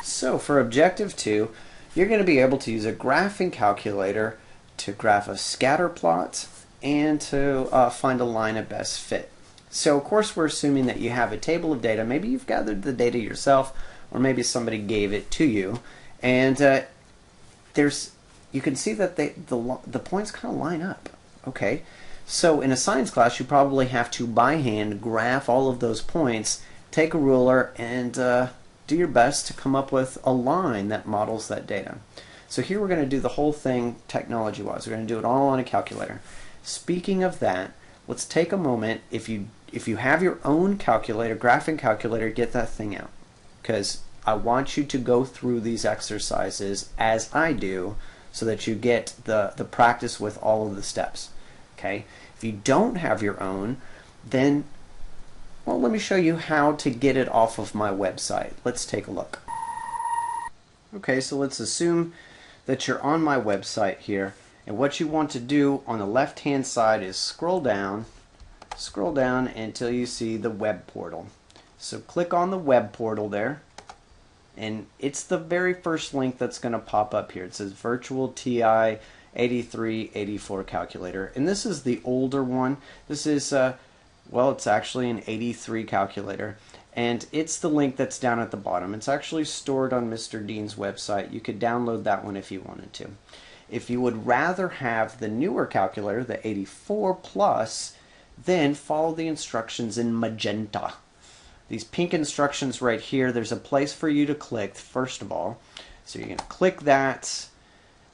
So for objective 2, you're going to be able to use a graphing calculator to graph a scatter plot and to find a line of best fit. So of course we're assuming that you have a table of data. Maybe you've gathered the data yourself, or maybe somebody gave it to you, and you can see that the points kind of line up. Okay, so in a science class you probably have to by hand graph all of those points, take a ruler, and do your best to come up with a line that models that data. So here we're going to do the whole thing technology-wise. We're going to do it all on a calculator. Speaking of that, let's take a moment. If you have your own calculator, graphing calculator, get that thing out, because I want you to go through these exercises as I do so that you get the practice with all of the steps. Okay? If you don't have your own, then well, let me show you how to get it off of my website. Let's take a look. Okay, so let's assume that you're on my website here, and what you want to do on the left hand side is scroll down until you see the web portal. So click on the web portal there, and it's the very first link that's going to pop up here. It says Virtual TI 8384 calculator, and this is the older one. This is well, it's actually an 83 calculator, and it's the link that's down at the bottom. It's actually stored on Mr. Dean's website. You could download that one if you wanted to. If you would rather have the newer calculator, the 84 Plus, then follow the instructions in magenta. These pink instructions right here, there's a place for you to click first of all. So you're going to click that,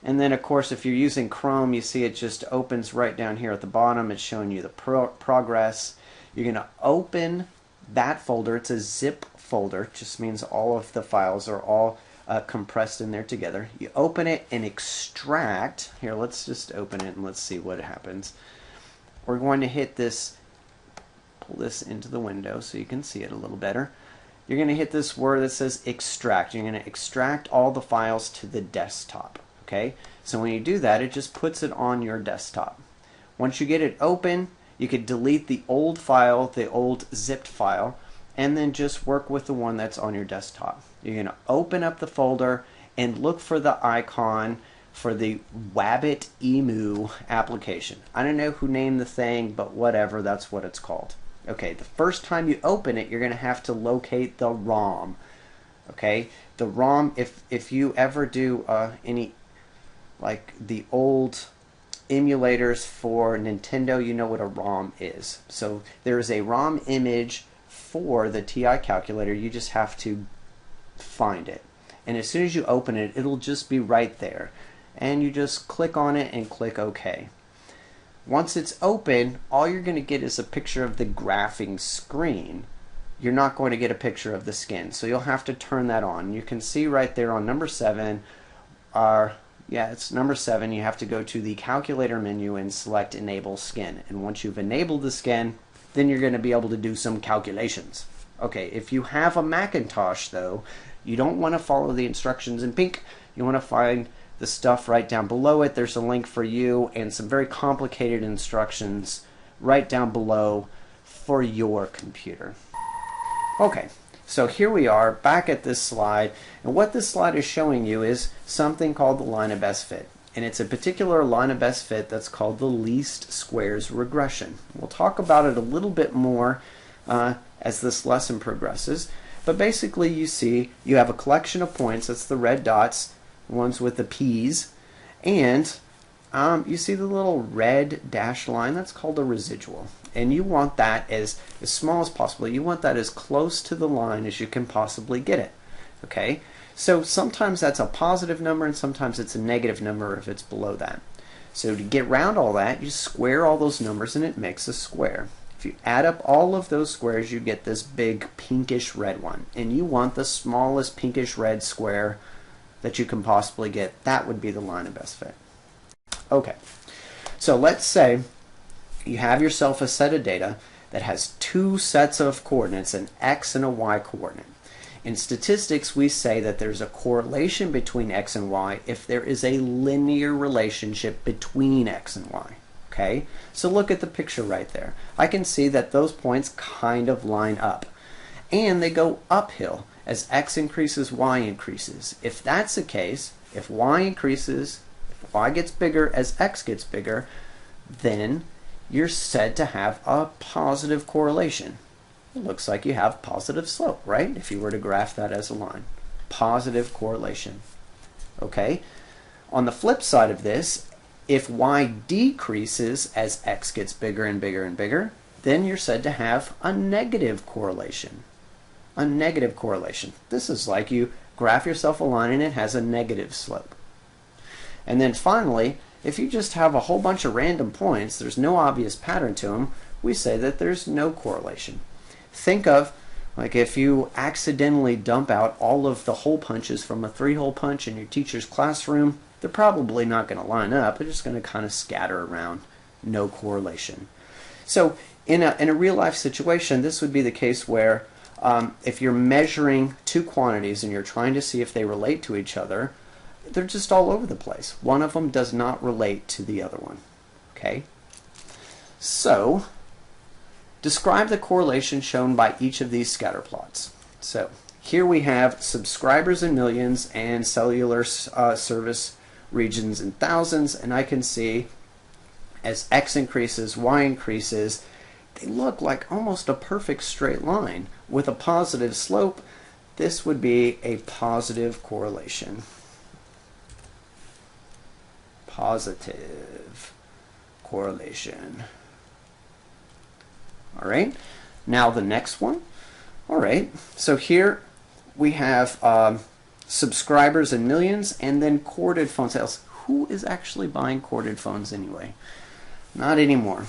and then of course if you're using Chrome, you see it just opens right down here at the bottom. It's showing you the progress. You're going to open that folder. It's a zip folder. It just means all of the files are all compressed in there together. You open it and extract. Here, let's just open it and let's see what happens. We're going to hit this, pull this into the window so you can see it a little better. You're going to hit this word that says extract. You're going to extract all the files to the desktop. Okay? So when you do that, it just puts it on your desktop. Once you get it open, you could delete the old file, the old zipped file, and then just work with the one that's on your desktop. You're going to open up the folder and look for the icon for the Wabbit Emu application. I don't know who named the thing, but whatever, that's what it's called. Okay, the first time you open it, you're going to have to locate the ROM. Okay, the ROM, if you ever do any, like the old emulators for Nintendo, you know what a ROM is. So there is a ROM image for the TI calculator. You just have to find it, and as soon as you open it, it'll just be right there, and you just click on it and click OK. Once it's open, all you're going to get is a picture of the graphing screen. You're not going to get a picture of the skin, so you'll have to turn that on. You can see right there on number 7 yeah, it's number 7. You have to go to the calculator menu and select enable skin. And once you've enabled the skin, then you're going to be able to do some calculations. Okay, if you have a Macintosh though, you don't want to follow the instructions in pink. You want to find the stuff right down below it. There's a link for you and some very complicated instructions right down below for your computer. Okay. So here we are back at this slide, and what this slide is showing you is something called the line of best fit, and it's a particular line of best fit that's called the least squares regression. We'll talk about it a little bit more as this lesson progresses, but basically you see you have a collection of points. That's the red dots, the ones with the P's, and you see the little red dashed line. That's called a residual, and you want that as small as possible. You want that as close to the line as you can possibly get it. Okay, so sometimes that's a positive number and sometimes it's a negative number if it's below that. So to get around all that, you square all those numbers and it makes a square. If you add up all of those squares, you get this big pinkish red one, and you want the smallest pinkish red square that you can possibly get. That would be the line of best fit. Okay, so let's say you have yourself a set of data that has two sets of coordinates, an x and a y coordinate. In statistics, we say that there's a correlation between x and y if there is a linear relationship between x and y. Okay, so look at the picture right there. I can see that those points kind of line up, and they go uphill. As x increases, y increases. If that's the case, if y increases, if y gets bigger as x gets bigger, then you're said to have a positive correlation. It looks like you have positive slope, right? If you were to graph that as a line. Positive correlation. Okay? On the flip side of this, if y decreases as x gets bigger and bigger and bigger, then you're said to have a negative correlation. A negative correlation. This is like you graph yourself a line and it has a negative slope. And then finally, if you just have a whole bunch of random points, there's no obvious pattern to them, we say that there's no correlation. Think of like if you accidentally dump out all of the hole punches from a 3-hole punch in your teacher's classroom, they're probably not going to line up. They're just going to kind of scatter around. No correlation. So in a real life situation, this would be the case where if you're measuring two quantities and you're trying to see if they relate to each other, they're just all over the place. One of them does not relate to the other one. Okay? So, describe the correlation shown by each of these scatter plots. So, here we have subscribers in millions and cellular service regions in thousands, and I can see as x increases, y increases, they look like almost a perfect straight line. With a positive slope, this would be a positive correlation. Positive correlation. All right, now the next one. All right, so here we have subscribers in millions and then corded phone sales. Who is actually buying corded phones anyway? Not anymore.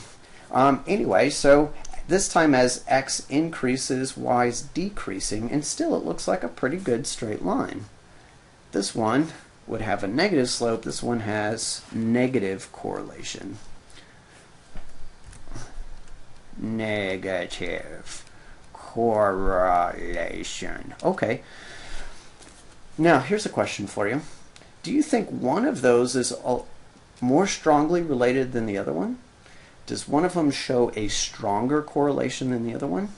Anyway, so this time as x increases, y is decreasing, and still it looks like a pretty good straight line. This one would have a negative slope. This one has negative correlation. Negative correlation. Okay. Now, here's a question for you. Do you think one of those is more strongly related than the other one? Does one of them show a stronger correlation than the other one?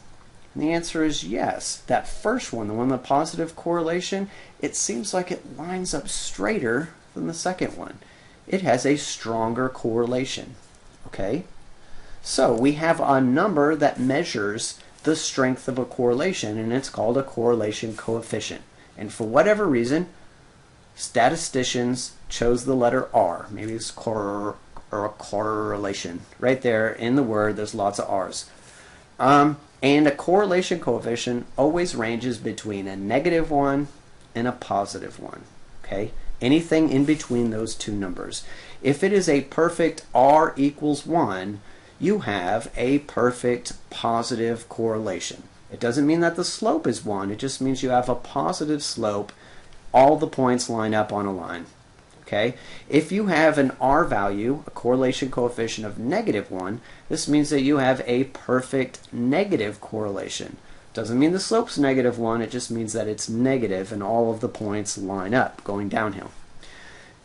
And the answer is yes. That first one, the one with positive correlation, it seems like it lines up straighter than the second one. It has a stronger correlation. Okay? So we have a number that measures the strength of a correlation, and it's called a correlation coefficient. And for whatever reason, statisticians chose the letter R. Maybe it's or a correlation. Right there in the word, there's lots of R's. And a correlation coefficient always ranges between a -1 and a +1. Okay? Anything in between those two numbers. If it is a perfect R equals 1, you have a perfect positive correlation. It doesn't mean that the slope is 1. It just means you have a positive slope. All the points line up on a line. Okay? If you have an R value, a correlation coefficient of -1, this means that you have a perfect negative correlation. Doesn't mean the slope's -1, it just means that it's negative and all of the points line up going downhill.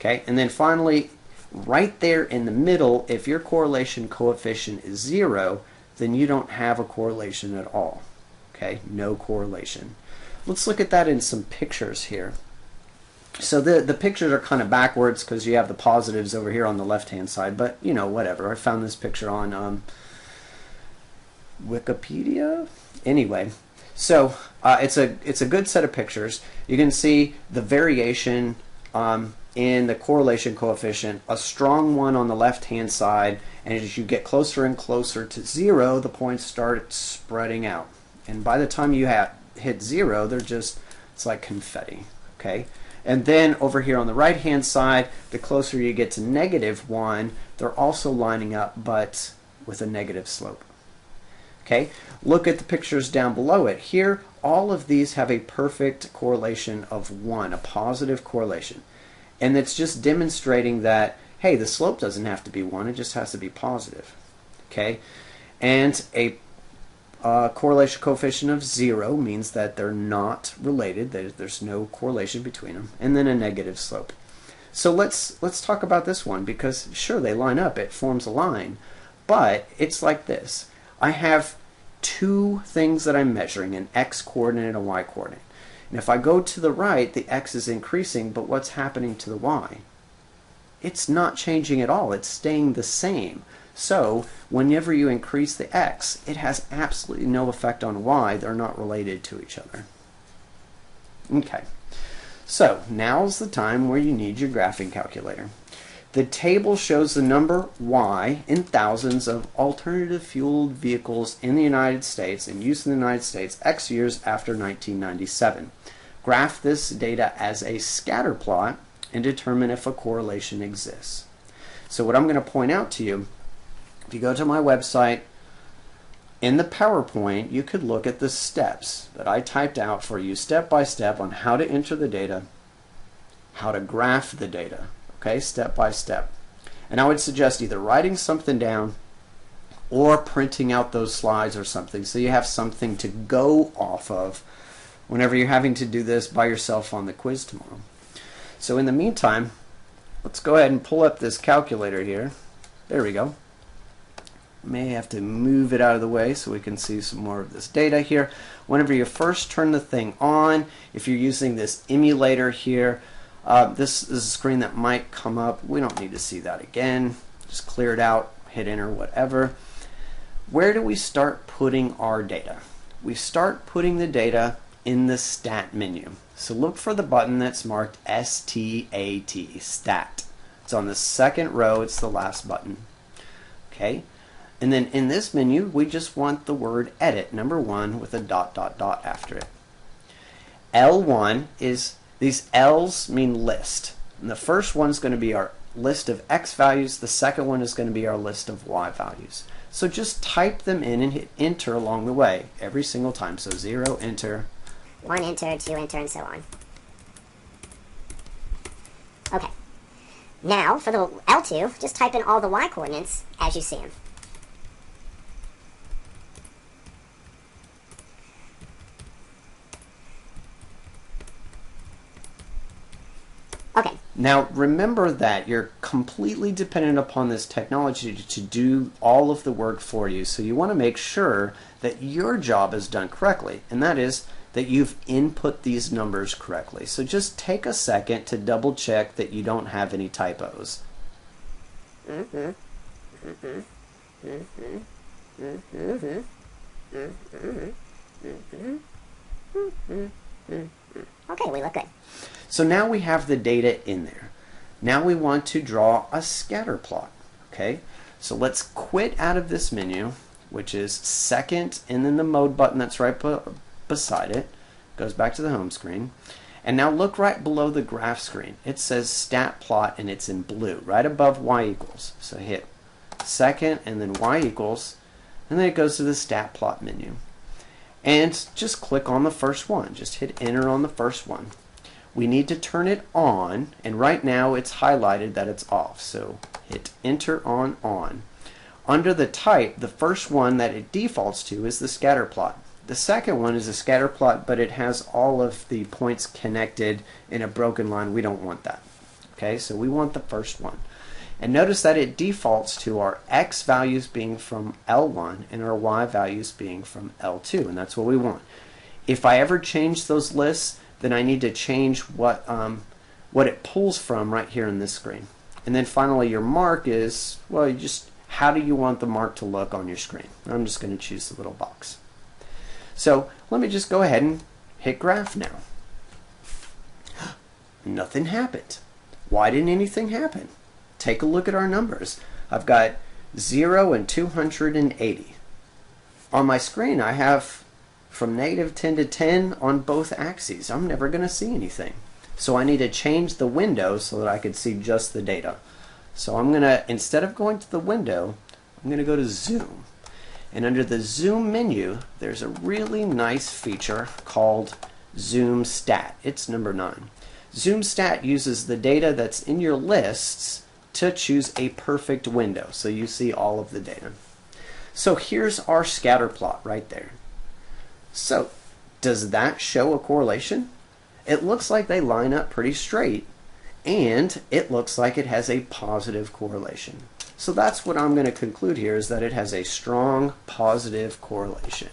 Okay? And then finally, right there in the middle, if your correlation coefficient is 0, then you don't have a correlation at all. Okay? No correlation. Let's look at that in some pictures here. So the pictures are kind of backwards because you have the positives over here on the left-hand side, but you know, whatever. I found this picture on Wikipedia. Anyway, so it's a good set of pictures. You can see the variation in the correlation coefficient, a strong one on the left-hand side, and as you get closer and closer to 0, the points start spreading out. And by the time you hit 0, it's like confetti. Okay? And then over here on the right-hand side, the closer you get to -1, they're also lining up, but with a negative slope. Okay? Look at the pictures down below it. Here, all of these have a perfect correlation of 1, a positive correlation. And it's just demonstrating that, hey, the slope doesn't have to be 1, it just has to be positive. Okay? And a correlation coefficient of 0 means that they're not related. There's no correlation between them. And then a negative slope. So let's talk about this one, because sure, they line up. It forms a line. But it's like this. I have two things that I'm measuring, an x coordinate and a y coordinate. And if I go to the right, the x is increasing, but what's happening to the y? It's not changing at all. It's staying the same. So whenever you increase the x, it has absolutely no effect on y. They're not related to each other. Okay, so now's the time where you need your graphing calculator. The table shows the number y in thousands of alternative fueled vehicles in the United States, in use in the United States, X years after 1997. Graph this data as a scatter plot and determine if a correlation exists. So what I'm going to point out to you, if you go to my website, in the PowerPoint, you could look at the steps that I typed out for you step by step on how to enter the data, how to graph the data, okay, step by step. And I would suggest either writing something down or printing out those slides or something so you have something to go off of whenever you're having to do this by yourself on the quiz tomorrow. So in the meantime, let's go ahead and pull up this calculator here. There we go. May have to move it out of the way so we can see some more of this data here. Whenever you first turn the thing on, if you're using this emulator here, this is a screen that might come up. We don't need to see that again. Just clear it out, hit enter, whatever. Where do we start putting our data? We start putting the data in the stat menu. So look for the button that's marked STAT, stat. It's on the second row, it's the last button. Okay? And then in this menu, we just want the word edit, number 1, with a ... after it. L1 is, these L's mean list. And the first one's going to be our list of X values. The second one is going to be our list of Y values. So just type them in and hit enter along the way every single time. So 0, enter. 1, enter, 2, enter, and so on. Okay. Now, for the L2, just type in all the Y coordinates as you see them. Okay. Now remember that you're completely dependent upon this technology to do all of the work for you. So you want to make sure that your job is done correctly, and that is that you've input these numbers correctly. So just take a second to double check that you don't have any typos. Okay, we look good. So now we have the data in there. Now we want to draw a scatter plot. Okay, so let's quit out of this menu, which is second, and then the mode button that's right beside it. Goes back to the home screen. And now look right below the graph screen. It says stat plot and it's in blue, right above y equals. So hit second and then y equals, and then it goes to the stat plot menu. And just click on the first one. Just hit enter on the first one. We need to turn it on, and right now it's highlighted that it's off. So hit enter on. Under the type, the first one that it defaults to is the scatter plot. The second one is a scatter plot, but it has all of the points connected in a broken line. We don't want that. Okay, so we want the first one. And notice that it defaults to our X values being from L1 and our Y values being from L2, and that's what we want. If I ever change those lists, then I need to change what it pulls from right here in this screen. And then finally your mark is, well, how do you want the mark to look on your screen? I'm just going to choose the little box. So let me just go ahead and hit graph now. Nothing happened. Why didn't anything happen? Take a look at our numbers. I've got 0 and 280. On my screen I have from -10 to 10 on both axes. I'm never going to see anything. So I need to change the window so that I could see just the data. So I'm going to, instead of going to the window, I'm going to go to zoom. And under the zoom menu, there's a really nice feature called Zoom Stat. It's number 9. Zoom Stat uses the data that's in your lists to choose a perfect window, so you see all of the data. So here's our scatter plot right there. So does that show a correlation? It looks like they line up pretty straight, and it looks like it has a positive correlation. So that's what I'm going to conclude here, is that it has a strong positive correlation.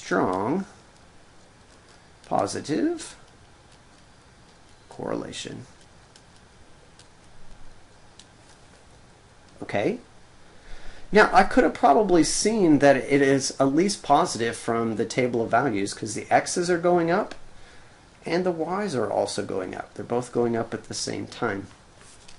strong positive correlation. Okay. Now, I could have probably seen that it is at least positive from the table of values because the x's are going up and the y's are also going up. They're both going up at the same time.